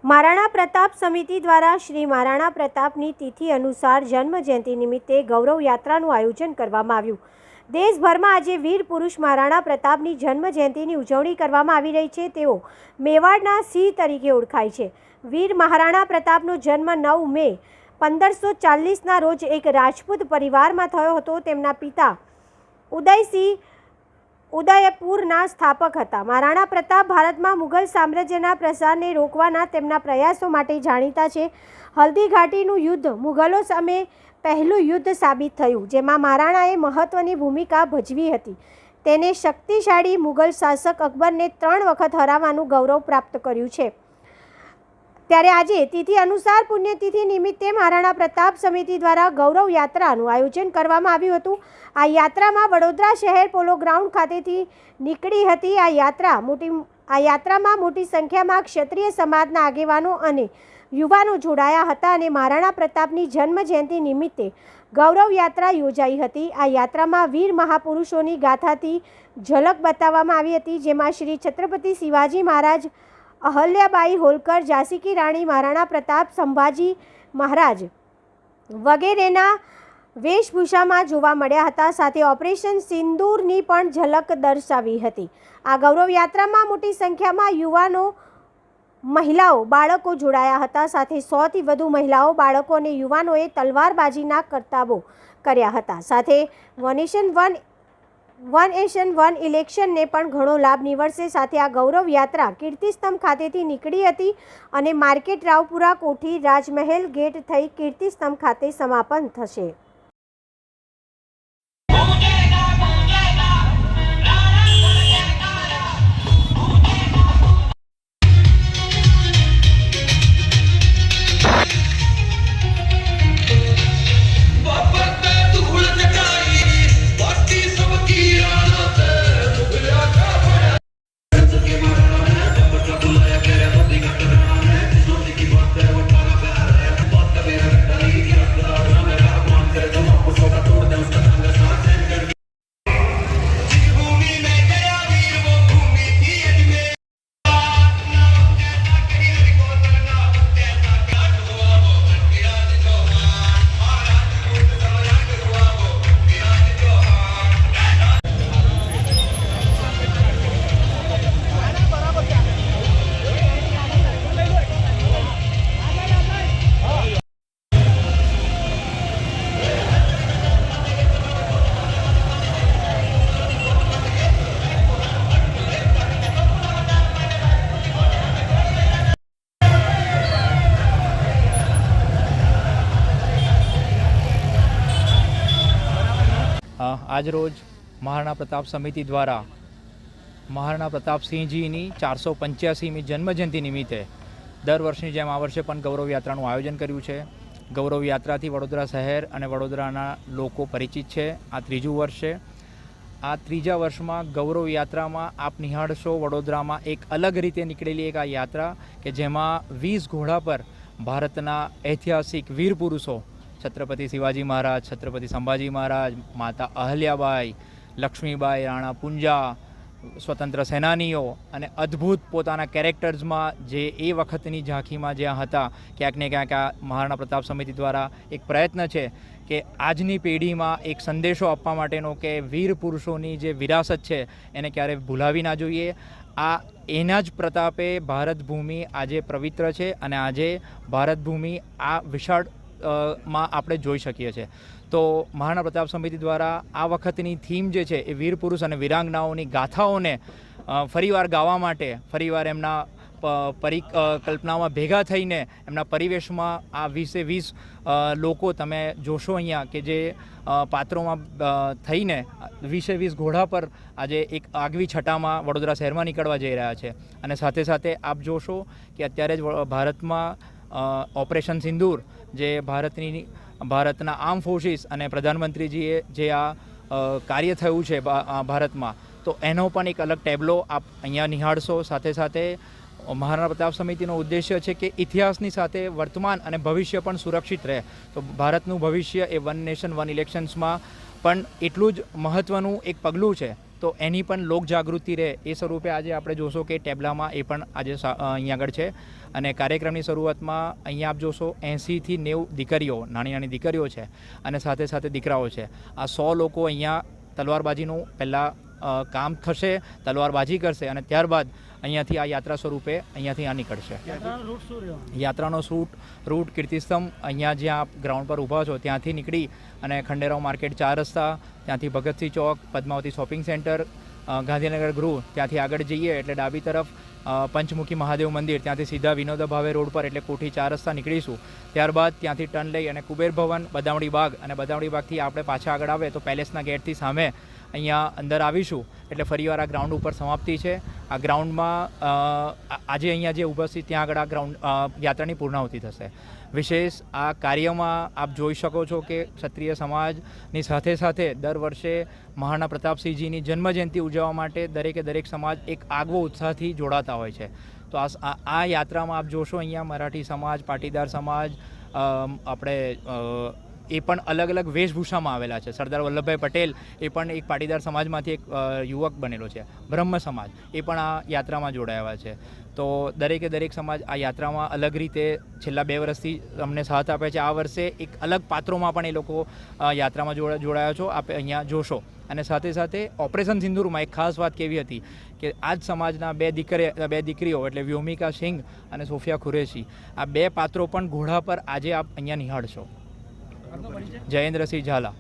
महाराणा प्रताप समिति द्वारा श्री महाराणा प्रतापनी तिथि अनुसार जन्म जयंती निमित्ते गौरव यात्राનું આયોજન કરવામાં આવ્યું। દેશભરમાં આજે વીર પુરુષ મહારાણા પ્રતાપની જન્મ જયંતીની ઉજવણી કરવામાં આવી રહી છે। તેઓ મેવાડના સિંહ તરીકે ઓળખાય છે। વીર મહારાણા પ્રતાપનો જન્મ 9 મે 1540ના રોજ એક રાજપૂત પરિવારમાં થયો હતો। તેમના પિતા ઉદયસિંહ ઉદયપુરના સ્થાપક હતા। મહારાણા પ્રતાપ ભારતમાં મુગલ સામ્રાજ્યના પ્રસારને રોકવાના તેમના પ્રયાસો માટે જાણીતા છે। હલ્દી ઘાટીનું યુદ્ધ મુગલો સામે પહેલું યુદ્ધ સાબિત થયું, જેમાં મહારાણાએ મહત્વની ભૂમિકા ભજવી હતી। તેને શક્તિશાળી મુગલ શાસક અકબરને 3 વખત હરાવવાનું ગૌરવ પ્રાપ્ત કર્યું છે। ત્યારે આજે તિથિ અનુસાર પુણ્યતિથિ નિમિત્તે મહારાણા પ્રતાપ સમિતિ દ્વારા ગૌરવ યાત્રાનું આયોજન કરવામાં આવ્યું હતું। આ યાત્રામાં વડોદરા શહેર પોલો ગ્રાઉન્ડ ખાતેથી નીકળી હતી। આ યાત્રામાં મોટી સંખ્યામાં ક્ષત્રિય સમાજના આગેવાનો અને યુવાનો જોડાયા હતા અને મહારાણા પ્રતાપની જન્મ જયંતિ નિમિત્તે ગૌરવ યાત્રા યોજાઈ હતી। આ યાત્રામાં વીર મહાપુરુષોની ગાથાથી ઝલક બતાવવામાં આવી હતી, જેમાં શ્રી છત્રપતિ શિવાજી મહારાજ, અહલ્યાબાઈ હોલકર, ઝાંસી કી રાણી, મહારાણા પ્રતાપ, સંભાજી મહારાજ વગેરેના વેશભૂષામાં જોવા મળ્યા હતા। સાથે ઓપરેશન સિંદૂરની પણ ઝલક દર્શાવી હતી। આ ગૌરવ યાત્રામાં મોટી સંખ્યામાં યુવાનો, મહિલાઓ, બાળકો જોડાયા હતા। સાથે 100થી વધુ મહિલાઓ, બાળકો અને યુવાનોએ તલવારબાજીના કરતબો કર્યા હતા। સાથે વન નેશન વન ઇલેક્શનને પણ ઘણો લાભ નિવડશે। સાથે આ ગૌરવ યાત્રા કીર્તિસ્તંભ ખાતેથી નીકળી હતી અને માર્કેટ, રાવપુરા, કોઠી, રાજમહેલ ગેટ થઈ કીર્તિસ્તંભ ખાતે સમાપન થશે। આજ રોજ મહારાણા પ્રતાપ સમિતિ દ્વારા મહારાણા પ્રતાપ સિંહજીની 485મી જન્મજયંતિ નિમિત્તે દર વર્ષની જેમ આ વર્ષે પણ ગૌરવ યાત્રાનું આયોજન કર્યું છે। ગૌરવ યાત્રાથી વડોદરા શહેર અને વડોદરાના લોકો પરિચિત છે। આ 3જું વર્ષ છે। આ 3જા વર્ષમાં ગૌરવ યાત્રામાં આપ નિહાળશો વડોદરામાં એક અલગ રીતે નીકળેલી એક આ યાત્રા કે જેમાં 20 ઘોડા પર ભારતના ઐતિહાસિક વીર પુરુષો छत्रपति शिवाजी महाराज, छत्रपति संभाजी महाराज, माता अहल्याबाई, लक्ष्मीबाई, राणा पूंजा, स्वतंत्र सेनानीओ अने अद्भुत पोताना केरेक्टर्समां जे ए वखतनी झांकीमां ज्यां हता क्यांक ने क्यांक आ महाराणा प्रताप समिति द्वारा एक प्रयत्न छे कि आजनी पेढ़ीमां एक संदेशो आपवा माटेनो के वीर पुरुषोनी जे विरासत छे एने क्यारे भूलावी ना जोईए। आ एना ज प्रतापे भारत भूमि आजे पवित्र छे अने आजे भारत भूमि आ विशाळ માં આપણે જોઈ શકીએ છીએ। તો મહારાણા પ્રતાપ સમિતિ દ્વારા આ વખતની થીમ જે છે એ વીર પુરુષ અને વીરાંગનાઓની ગાથાઓને ફરીવાર ગાવા માટે, ફરીવાર એમના પરિકલ્પનામાં ભેગા થઈને એમના પરિવેશમાં આ 20 લોકો તમે જોશો અહીંયા કે જે પાત્રોમાં થઈને 20 ઘોડા પર આજે એક આગવી છટામાં વડોદરા શહેરમાં નીકળવા જઈ રહ્યા છે। અને સાથે સાથે આપ જોશો કે અત્યારે જ ભારતમાં ઓપરેશન સિંદૂર જે ભારતના આર્મ ફોર્સિસ અને પ્રધાનમંત્રીજીએ જે આ કાર્ય થયું છે ભારતમાં, તો એનો પણ એક અલગ ટેબ્લો આપ અહીંયા નિહાળશો। સાથે સાથે મહારાણા પ્રતાપ સમિતિનો ઉદ્દેશ્ય છે કે ઇતિહાસની સાથે વર્તમાન અને ભવિષ્ય પણ સુરક્ષિત રહે। તો ભારતનું ભવિષ્ય એ વન નેશન વન ઇલેક્શન્સમાં પણ એટલું જ મહત્ત્વનું એક પગલું છે તો એની પણ લોકજાગૃતિ રહે એ સ્વરૂપે આજે આપણે જોશો કે ટેબલામાં એ પણ આજે અહીં આગળ છે. અને કાર્યક્રમની શરૂઆતમાં અહીંયા આપ જોશો 80થી 90 દીકરીઓ, નાની નાની દીકરીઓ છે અને સાથે સાથે દીકરાઓ છે. આ 100 લોકો અહીંયા તલવારબાજીનું પહેલાં કામ થશે, તલવારબાજી કરશે અને ત્યારબાદ અહીંયાથી આ યાત્રા સ્વરૂપે અહીંયાથી આ નીકળશે. યાત્રાનો રૂટ કીર્તિસ્તંભ અહીંયા જ્યાં આપ ગ્રાઉન્ડ પર ઊભા છો ત્યાંથી નીકળી અને ખંડેરાવ માર્કેટ 4 રસ્તા, ત્યાંથી ભગતસિંહ ચોક, પદ્માવતી શોપિંગ સેન્ટર, ગાંધીનગર ગૃહ, ત્યાંથી આગળ જઈએ એટલે ડાબી તરફ પંચમુખી મહાદેવ મંદિર, ત્યાંથી સીધા વિનોદા ભાવે રોડ પર એટલે કોઠી 4 રસ્તા નીકળીશું. ત્યારબાદ ત્યાંથી ટર્ન લઈ અને કુબેર ભવન, બદામડી બાગ અને બદામડી બાગથી આપણે પાછા આગળ આવે તો પેલેસના ગેટથી સામે અહીંયા અંદર આવીશું એટલે ફરીવાર આ ગ્રાઉન્ડ ઉપર સમાપ્તિ છે. આ ગ્રાઉન્ડમાં આજે અહીંયા જે ઉપસ્થિત ત્યાં આગળ આ ગ્રાઉન્ડ યાત્રાની પૂર્ણાહુતિ થશે. વિશેષ આ કાર્યમાં આપ જોઈ શકો છો કે ક્ષત્રિય સમાજની સાથે સાથે દર વર્ષે મહારાણા પ્રતાપસિંહજીની જન્મજયંતિ ઉજવવા માટે દરેક સમાજ એક આગવો ઉત્સાહથી જોડાતા હોય છે. તો આ યાત્રામાં આપ જોશો અહીંયા મરાઠી સમાજ, પાટીદાર સમાજ, આપણે એ પણ અલગ અલગ વેશભૂષામાં આવેલા છે. સરદાર વલ્લભભાઈ પટેલ એ પણ એક પાટીદાર સમાજમાંથી એક યુવક બનેલો છે. બ્રહ્મ સમાજ એ પણ આ યાત્રામાં જોડાયા છે. તો દરેક સમાજ આ યાત્રામાં અલગ રીતે છેલ્લા 2 વર્ષથી અમને સાથ આપે છે. આ વર્ષે એક અલગ પાત્રોમાં પણ એ લોકો યાત્રામાં જોડાયા છો, આપ અહીંયા જોશો. અને સાથે સાથે ઓપરેશન સિંદૂરમાં એક ખાસ વાત કેવી હતી કે આ જ સમાજના 2 દીકરીઓ એટલે વ્યોમિકા સિંઘ અને સોફિયા કુરેશી, આ 2 પાત્રો પણ ઘોડા પર આજે આપ અહીંયા નિહાળશો. જયેન્દ્રસિંહ ઝાલા.